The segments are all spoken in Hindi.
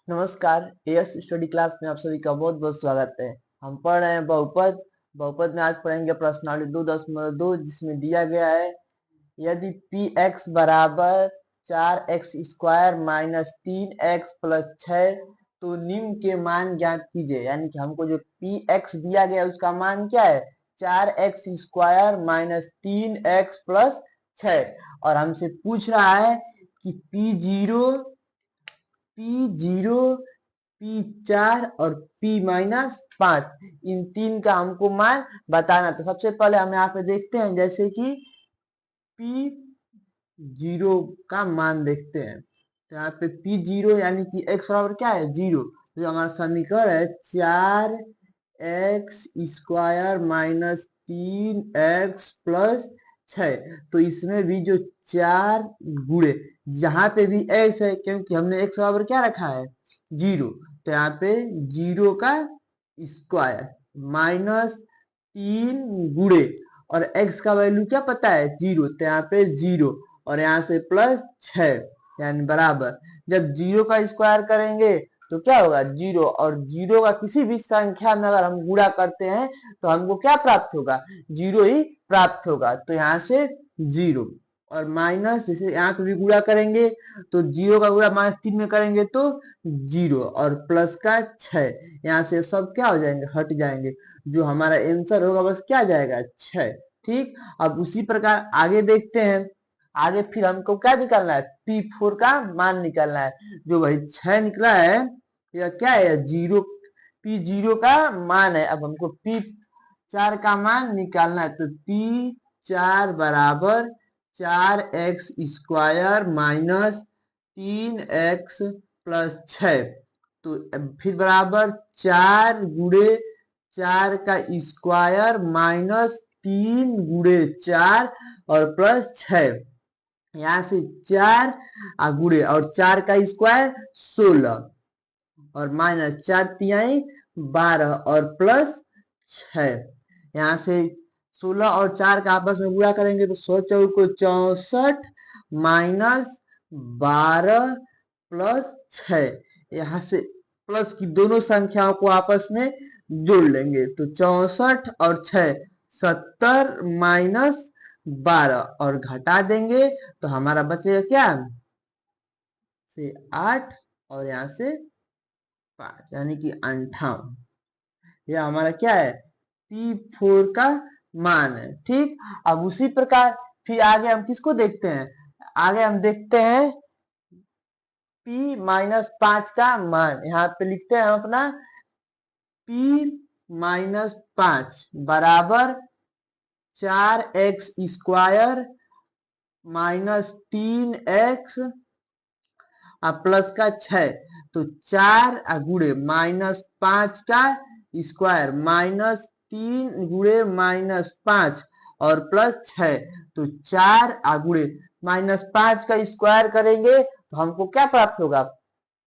नमस्कार। एएस स्टडी क्लास में आप सभी का बहुत बहुत स्वागत है। हम पढ़ रहे हैं बहुपद। बहुपद में आज पढ़ेंगे प्रश्नावली 2.2 जिसमें दिया गया है यदि पी एक्स बराबर 4x² माइनस 3x प्लस 6 तो निम्न के मान ज्ञात कीजिए। यानी कि हमको जो पी एक्स दिया गया है उसका मान क्या है 4x² माइनस 3x प्लस 6 और हमसे पूछ रहा है कि P0, P4 और P-5 इन तीन का हमको मान बताना। तो सबसे पहले हम यहाँ पे देखते हैं जैसे कि P0 का मान देखते हैं। तो यहाँ पे P0 यानी कि x बराबर क्या है 0। तो हमारा समीकरण है 4x² माइनस 3x प्लस 6। तो इसमें भी जो 4 गुणे यहाँ पे भी x है क्योंकि हमने x बराबर क्या रखा है 0। तो यहाँ पे 0 का स्क्वायर माइनस 3 गुणे और x का वैल्यू क्या पता है 0। तो यहाँ पे 0 और यहाँ से प्लस 6 यानी बराबर। जब 0 का स्क्वायर करेंगे तो क्या होगा 0 और 0 का किसी भी संख्या में अगर हम गुणा करते हैं तो हमको क्या प्राप्त होगा 0 ही प्राप्त होगा। तो यहाँ से 0 और माइनस जैसे यहाँ पे भी गुणा करेंगे तो 0 का गुणा -3 में करेंगे तो 0 और प्लस का 6 यहाँ से सब क्या हो जाएंगे हट जाएंगे। जो हमारा आंसर होगा बस क्या जाएगा 6। ठीक। अब उसी प्रकार आगे देखते हैं। आगे फिर हमको क्या निकालना है P4 का मान निकालना है। जो वही 6 निकला है यह क्या है 0 P0 का मान है। अब हमको P4 का मान निकालना है। तो P4 बराबर 4x² माइनस 3x प्लस 6। तो फिर बराबर 4 गुणे 4 का स्क्वायर माइनस 3 गुणे 4 और प्लस 6। यहाँ से 4 गुणे और 4 का स्क्वायर 16 और माइनस 4 तिहाई 12 और प्लस 6। यहाँ से 16 और 4 का आपस में गुणा करेंगे तो 100 चौको 64 माइनस 12 प्लस 6। यहाँ से प्लस की दोनों संख्याओं को आपस में जोड़ लेंगे तो 64 और 6 70 माइनस 12 और घटा देंगे तो हमारा बचेगा क्या से 8 और यहाँ से 5 यानी कि 58। यह हमारा क्या है P4 का मान है। ठीक। अब उसी प्रकार फिर आगे हम किसको देखते हैं। आगे हम देखते हैं P-5 का मान। यहाँ पे लिखते हैं हम अपना P-5 बराबर 4x² माइनस 3x प्लस का 6। तो 4 गुणे -5 का स्क्वायर माइनस 3 गुणे -5 और प्लस 6। तो 4 गुणे -5 का स्क्वायर करेंगे तो हमको क्या प्राप्त होगा।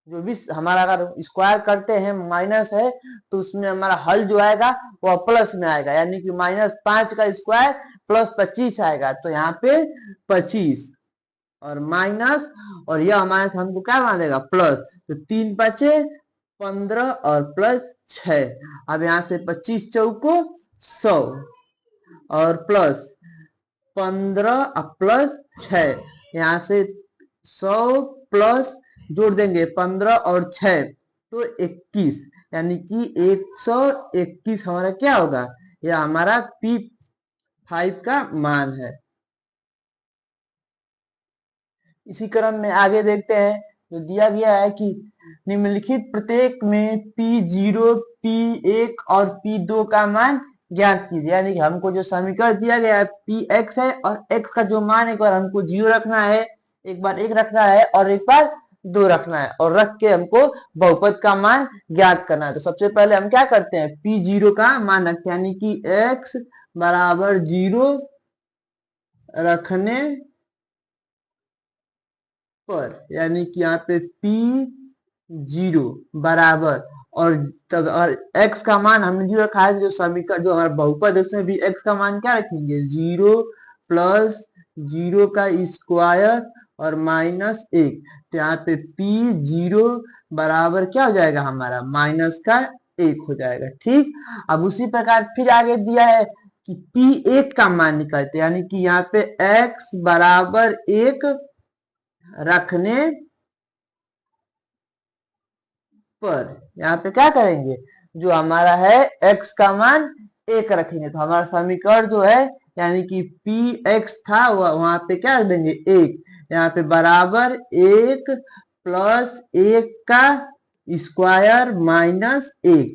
जो भी हमारा अगर स्क्वायर करते हैं माइनस है तो उसमें हमारा हल जो आएगा वह प्लस में आएगा। यानी कि -5 का स्क्वायर प्लस 25 आएगा। तो यहाँ पे 25 और माइनस और यह हमारे से हमको क्या बना देगा प्लस। तो 3 बचे 15 और प्लस 6। अब यहाँ से 25 चौको 100 और प्लस 15 प्लस 6। यहाँ से 100 प्लस जोड़ देंगे 15 और 6 तो 21 यानी कि 121 हमारा क्या होगा यह हमारा P5 का मान है। इसी क्रम में आगे देखते हैं जो दिया गया है कि निम्नलिखित प्रत्येक में P0, P1 और P2 का मान ज्ञात कीजिए। यानी कि हमको जो समीकरण दिया गया है Px है और x का जो मान एक बार हमको 0 रखना है, एक बार 1 रखना है और एक बार 2 रखना है और रख के हमको बहुपद का मान ज्ञात करना है। तो सबसे पहले हम क्या करते हैं P0 का मान रखते हैं यानी कि x बराबर 0 रखने पर यानी कि यहाँ पे P0 बराबर और तब और x का मान हमने जो रखा है जो समीकरण जो हमारा बहुपद है उसमें भी x का मान क्या रखेंगे 0 प्लस 0 का स्क्वायर और -1। तो यहाँ पे P0 बराबर क्या हो जाएगा हमारा -1 हो जाएगा। ठीक, अब उसी प्रकार फिर आगे दिया है कि P1 का मान निकालते, यानी कि यहाँ पे x बराबर 1 रखने पर यहाँ पे क्या करेंगे, जो हमारा है x का मान 1 रखेंगे, तो हमारा समीकरण जो है यानी कि px था वहां पे क्या रख देंगे 1, यहाँ पे बराबर 1 प्लस 1 का स्क्वायर -1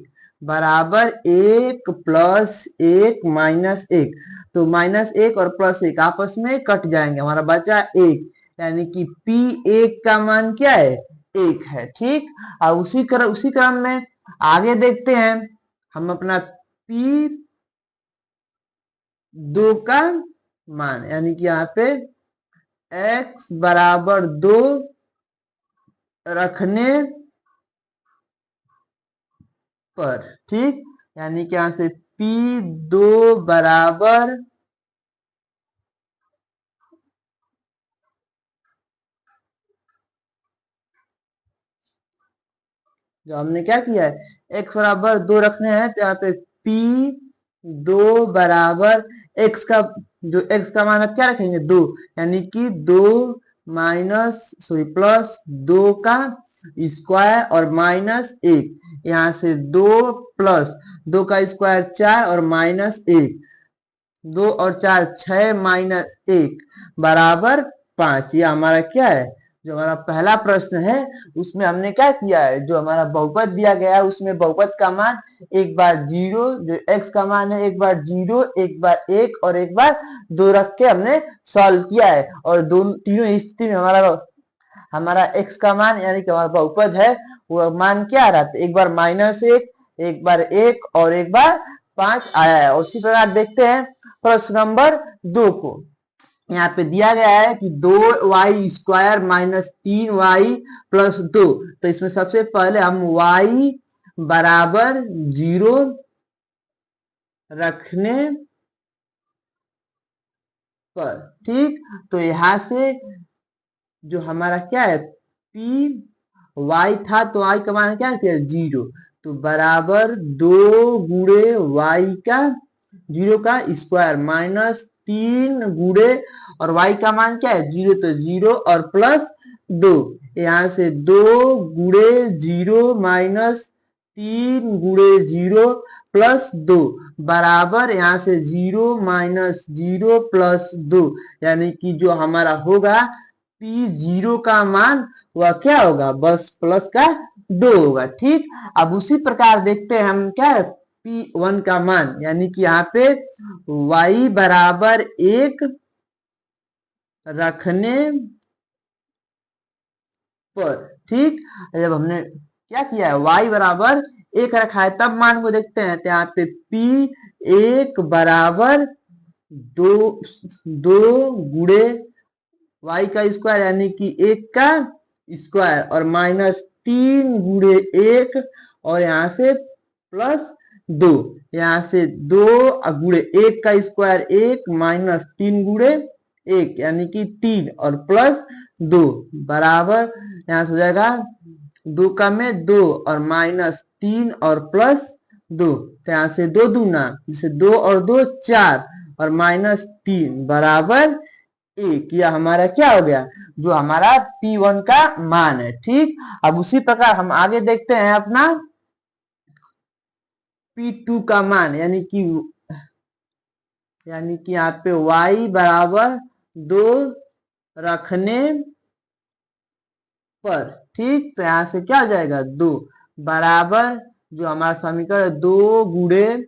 बराबर 1 प्लस 1 -1। तो -1 और +1 आपस में कट जाएंगे, हमारा बचा 1, यानी कि P1 का मान क्या है 1 है। ठीक, और उसी क्रम में आगे देखते हैं हम अपना P2 का मान, यानी कि यहाँ पे x बराबर 2 रखने पर। ठीक, यानी कि यहाँ से P2 बराबर जो हमने क्या किया है x बराबर 2 रखने हैं, तो यहाँ पे P2 बराबर x का जो x का मान अब क्या रखेंगे 2, यानी कि 2 प्लस 2 का स्क्वायर और -1, यहाँ से 2 प्लस 2 का स्क्वायर 4 और -1, 2 और 4 6 -1 बराबर 5। ये हमारा क्या है, जो हमारा पहला प्रश्न है उसमें हमने क्या किया है, जो हमारा बहुपद दिया गया है उसमें बहुपद का मान एक बार 0, जो x का मान है एक बार 0, एक बार 1 और एक बार 2 रख के हमने सॉल्व किया है। और दोनों तीनों स्थिति में हमारा x का मान यानी कि हमारा बहुपद है वो मान क्या आ रहा था, एक बार -1, एक बार 1 और एक बार 5 आया है। उसी प्रकार देखते हैं प्रश्न नंबर 2 को। यहाँ पे दिया गया है कि 2y स्क्वायर -3y प्लस 2। तो इसमें सबसे पहले हम y बराबर 0 रखने पर। ठीक, तो यहाँ से जो हमारा क्या है P y था, तो y का मान क्या किया 0, तो बराबर 2 गुणे y का 0 का स्क्वायर -3 गुणे और y का मान क्या है 0, तो 0 और +2, यहाँ से 2 गुणे 0 -3 गुणे 0 +2 बराबर यहाँ से 0 -0 +2, यानी कि जो हमारा होगा P0 का मान वह क्या होगा बस प्लस का 2 होगा। ठीक, अब उसी प्रकार देखते हैं हम क्या है P1 का मान, यानी कि यहाँ पे y बराबर 1 रखने पर। ठीक, जब हमने क्या किया है y बराबर 1 रखा है तब मान को देखते हैं, तो यहाँ पे P1 बराबर 2 गुणे y का स्क्वायर यानी कि 1 का स्क्वायर और -3 गुणे 1 और यहाँ से +2, यहाँ से 2 गुणे 1 का स्क्वायर 1 -3 गुणे 1 यानी कि 3 और +2 बराबर यहाँ से हो जाएगा 2 का में 2 और -3 और +2, तो यहाँ से 2 दूना जैसे 2 और 2 4 और -3 बराबर 1। यह हमारा क्या हो गया, जो हमारा P1 का मान है। ठीक, अब उसी प्रकार हम आगे देखते हैं अपना P2 का मान, यानी कि यहाँ पे y बराबर 2 रखने पर। ठीक, तो यहाँ से क्या हो जाएगा 2 बराबर जो हमारा समीकरण 2 गुणे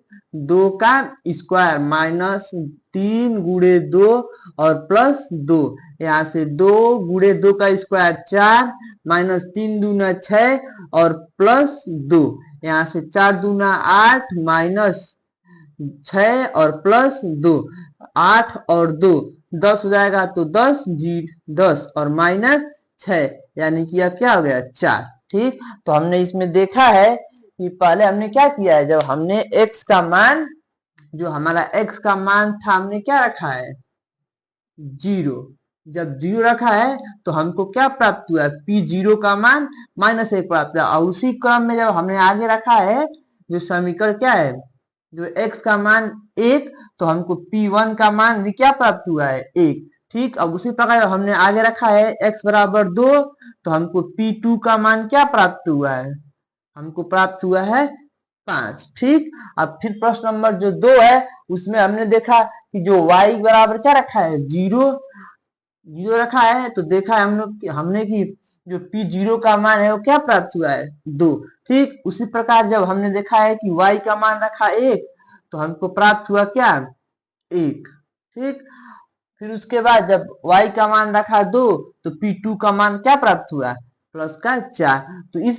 2 का स्क्वायर -3 गुणे 2 और +2, यहाँ से 2 गुणे 2 का स्क्वायर 4 -3 दूना 6 और +2, यहाँ से 4 दूना 8 -6 और +2, 8 और 2 10 हो जाएगा, तो 10 और -6 यानी कि यह क्या हो गया 4। ठीक, तो हमने इसमें देखा है कि पहले हमने क्या किया है, जब हमने x का मान जो हमारा x का मान था हमने क्या रखा है 0, जब 0 रखा है तो हमको क्या प्राप्त हुआ है, P0 का मान -1 प्राप्त हुआ। और उसी क्रम में जब हमने आगे रखा है जो समीकरण क्या है, जो x का मान 1, तो हमको P1 का मान भी क्या प्राप्त हुआ है, 1। ठीक, अब उसी प्रकार हमने आगे रखा है x बराबर 2, तो हमको P2 का मान क्या प्राप्त हुआ है, हमको प्राप्त हुआ है 5। ठीक, अब फिर प्रश्न नंबर जो 2 है उसमें हमने देखा कि जो y बराबर क्या रखा है, 0 रखा है, तो देखा है हमने कि जो P0 का मान है वो क्या प्राप्त हुआ है, 2। ठीक, उसी प्रकार जब हमने देखा है कि y का मान रखा 1, तो हमको प्राप्त हुआ क्या, 1। ठीक, फिर उसके बाद जब y का मान रखा 2, तो P2 का मान क्या प्राप्त हुआ, प्लस का 4। तो इस